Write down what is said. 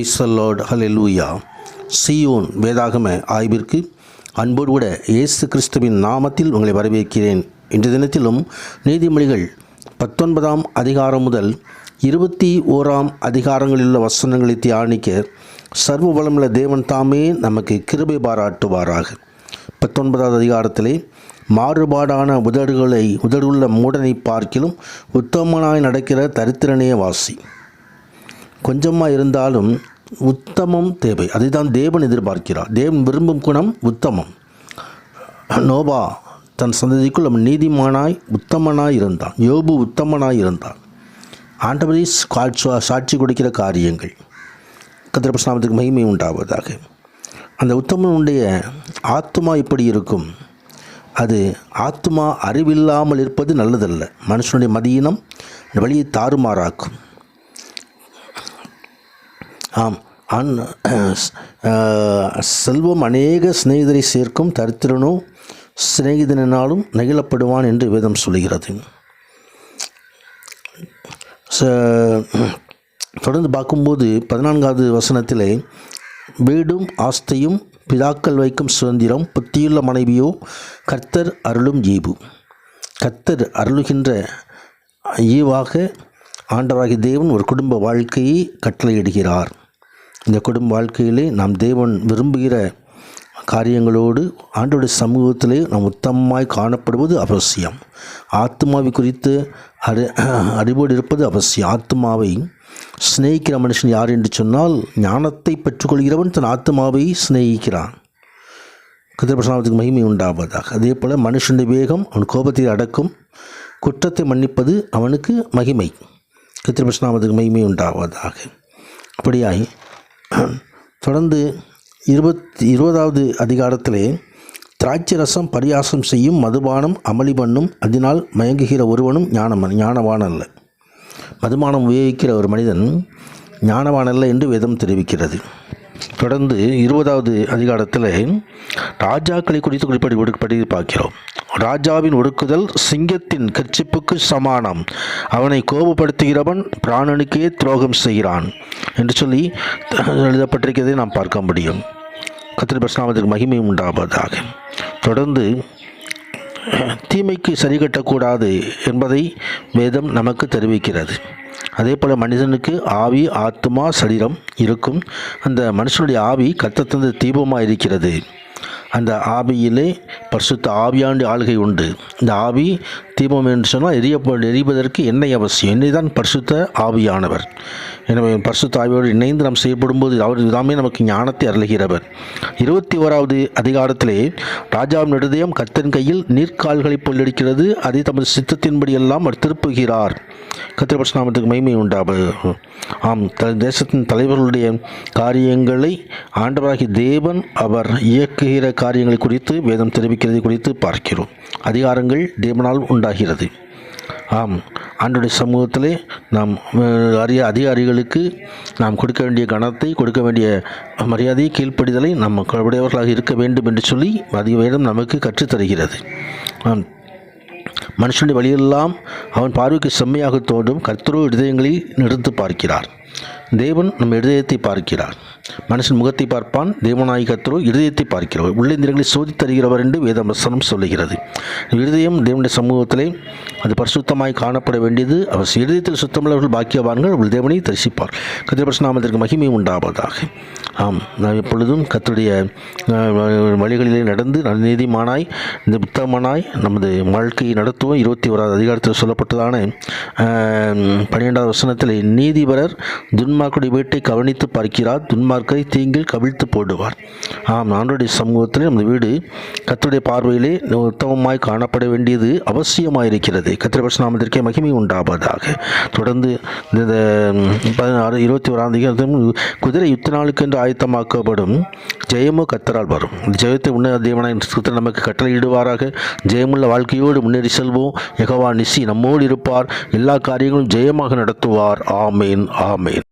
Praise the Lord, ஹல்லேலூயா. சீயோன் வேதாகம ஆய்விற்கு அன்போடு கூட இயேசு கிறிஸ்துவின் நாமத்தில் உங்களை வரவேற்கிறேன். இன்றைய தினத்திலும் நீதிமொழிகள் 19ஆம் அதிகாரம் முதல் 21ஆம் அதிகாரங்களில் உள்ள வசனங்களை தியானிக்க சர்வ வளமுள்ள தேவன் தாமே நமக்கு கிருபை பாராட்டுவாராக. 19வது அதிகாரத்திலே மாறுபாடான உதடுள்ள மூடனை பார்க்கிலும் உத்தமனாய் நடக்கிற தரித்திரனே வாசி. கொஞ்சமாக இருந்தாலும் உத்தமம் தேவை. அதை தான் தேவன் எதிர்பார்க்கிறார். தேவன் விரும்பும் குணம் உத்தமம். நோபா தன் சந்ததிக்குள் நீதிமானாய் உத்தமனாய் இருந்தான். யோபு உத்தமனாய் இருந்தான். ஆண்டவரை சாட்சி கொடுக்கிற காரியங்கள் கர்த்தருடைய பரிசுத்தத்துக்கு மகிமை உண்டாவதாக. அந்த உத்தமனுடைய ஆத்துமா இப்படி இருக்கும். அது ஆத்துமா அறிவில்லாமல் இருப்பது நல்லதல்ல. மனுஷனுடைய மதியினம் வழியை தாறுமாறாக்கும். செல்வம் அநேக சிநேகிதரை சேர்க்கும், தரித்திரனோ சிநேகிதனாலும் நெகிழப்படுவான் என்று வேதம் சொல்கிறது. தொடர்ந்து பார்க்கும்போது 14வது வசனத்திலே வீடும் ஆஸ்தியும் பிதாக்கள் வைக்கும் சுதந்திரம் புத்தியுள்ள மனைவியோ கர்த்தர் அருளும் ஈவு. கர்த்தர் அருளுகின்ற ஈவாக ஆண்டவராகிய தேவன் ஒரு குடும்ப வாழ்க்கையை கட்டளையிடுகிறார். இந்த குடும்ப வாழ்க்கையிலே நாம் தேவன் விரும்புகிற காரியங்களோடு ஆண்டவருடைய சமூகத்திலே நாம் உத்தமமாய் காணப்படுவது அவசியம். ஆத்மாவை குறித்து அறிவோடு இருப்பது அவசியம். ஆத்மாவை சிநேகிக்கிற மனுஷன் யார் என்று சொன்னால், ஞானத்தை பெற்றுக்கொள்கிறவன் தன் ஆத்மாவை சிநேகிக்கிறான். கர்த்தருடைய பரிசுத்தத்துக்கு மகிமை உண்டாவதாக. அதே போல் மனுஷனுடைய வேகம் அவன் கோபத்தை அடக்கும், குற்றத்தை மன்னிப்பது அவனுக்கு மகிமை. கர்த்தருடைய பரிசுத்தத்துக்கு மகிமை உண்டாவதாக. அப்படியாய் தொடர்ந்து 20வது அதிகாரத்திலே திராட்சை ரசம் பரியாசம் செய்யும், மதுபானம் அமளி பண்ணும், அதனால் மயங்குகிற ஒருவனும் ஞானவான் அல்ல. மதுபானம் உபயோகிக்கிற ஒரு மனிதன் ஞானவான் அல்ல என்று வேதம் தெரிவிக்கிறது. தொடர்ந்து 20வது அதிகாரத்தில் ராஜாக்களை குறித்து குறிப்பிட்டு பார்க்கிறோம். ராஜாவின் ஒடுக்குதல் சிங்கத்தின் கர்ச்சிப்புக்கு சமானம், அவனை கோபப்படுத்துகிறவன் பிராணனுக்கே துரோகம் செய்கிறான் என்று சொல்லி எழுதப்பட்டிருக்கிறதை நாம் பார்க்க முடியும். கர்த்தருடைய பரிசுத்தத்துக்கு மகிமை உண்டாவதாக. தொடர்ந்து தீமைக்கு சரி கட்டக்கூடாது என்பதை வேதம் நமக்கு தெரிவிக்கிறது. அதே போல் மனிதனுக்கு ஆவி ஆத்மா சரீரம் இருக்கும். அந்த மனுஷனுடைய ஆவி கர்த்தர் தந்த தீபமாக இருக்கிறது. அந்த ஆவியிலே பரிசுத்த ஆவியாண்டு ஆளுகை உண்டு. இந்த ஆவி தீபம் என்று சொன்னால் எரிவதற்கு எண்ணெய் அவசியம். எண்ணெய் தான் பரிசுத்த ஆவியானவர். எனவே பரிசுத்த ஆவியோடு இணைந்து நாம் செயல்படும்போது அவர் தாமே நமக்கு ஞானத்தை அருளுகிறவர். 21வது அதிகாரத்திலே ராஜாவின் இருதயம் கர்த்தரின் கையில் நீர்க்கால்களை போலிருக்கிறது, அதை தமது சித்தத்தின்படி எல்லாம் அவர் திருப்புகிறார். கர்த்தருடைய பரிசுத்தத்துக்கு மகிமை உண்டாவது. தேசத்தின் தலைவர்களுடைய காரியங்களை ஆண்டவராகிய தேவன் அவர் இயக்குகிற காரியங்களை குறித்து வேதம் தெரிவிக்கிறது குறித்து பார்க்கிறோம். அதிகாரங்கள் தேவனால் உண்டாகிறது. ஆண்டவருடைய சமூகத்திலே நாம் அதிகாரிகளுக்கு நாம் கொடுக்க வேண்டிய கனத்தை, கொடுக்க வேண்டிய மரியாதையை, கீழ்ப்படிதலை நாம் உடையவர்களாக இருக்க வேண்டும் என்று சொல்லி வேதம் நமக்கு கற்றுத்தருகிறது. மனுஷனுடைய வழியெல்லாம் அவன் பார்வைக்கு செம்மையாக தோன்றும், கர்த்தரோ இதயங்களை நிறுத்து பார்க்கிறார். தேவன் நம் இதயத்தை பார்க்கிறார். மனுஷன் முகத்தை பார்ப்பான், தேவனாய் கர்த்தரோ இருதயத்தை பார்க்கிறவர், உள்ளந்திரங்களை சோதித்து தருகிறவர் என்று வேதவசனம் சொல்லுகிறது. இருதயம் தேவனுடைய சமூகத்திலே அது பரிசுத்தமாய் காணப்பட வேண்டியது அவசியம். இருதயத்தில் சுத்தமுள்ளவர்கள் பாக்கியவான்கள், அவர்கள் தேவனை தரிசிப்பார். கர்த்தருடைய பரிசுத்தத்திற்கு மகிமை உண்டாவதாக. நாம் எப்பொழுதும் கர்த்தருடைய வழிகளிலே நடந்து நீதிமானாய் இந்த உத்தமனாய் நமது வாழ்க்கையை நடத்துவோம். 21வது அதிகாரத்தில் சொல்லப்பட்டதான 12வது வசனத்தில் நீதிபரர் துன்மார்க்குடைய வீட்டை கவனித்து பார்க்கிறார், துன்மார்க்கரை தீங்கில் கவிழ்த்து போடுவார். ஆண்டவருடைய சமூகத்தில் நமது வீடு கர்த்தருடைய பார்வையிலே உத்தமமாய் காணப்பட வேண்டியது அவசியமாயிருக்கிறது. கர்த்தருடைய பரிசுத்தத்திற்கே மகிமை உண்டாவதாக. தொடர்ந்து இந்த 21ஆம் அதிகாரத்தில் குதிரை யுத்த நாளுக்கு என்று ஆயத்தமாக்கப்படும், ஜெயமோ கர்த்தரால் வரும். ஜெயத்தை உன்னத தேவனாய் கர்த்தர் நமக்கு கட்டளையிடுவாராக. ஜெயமுள்ள வாழ்க்கையோடு முன்னேறி செல்வோம். யெகோவா நிசி நம்மோடு இருப்பார். எல்லா காரியங்களும் ஜெயமாக நடத்துவார். ஆமேன், ஆமேன்.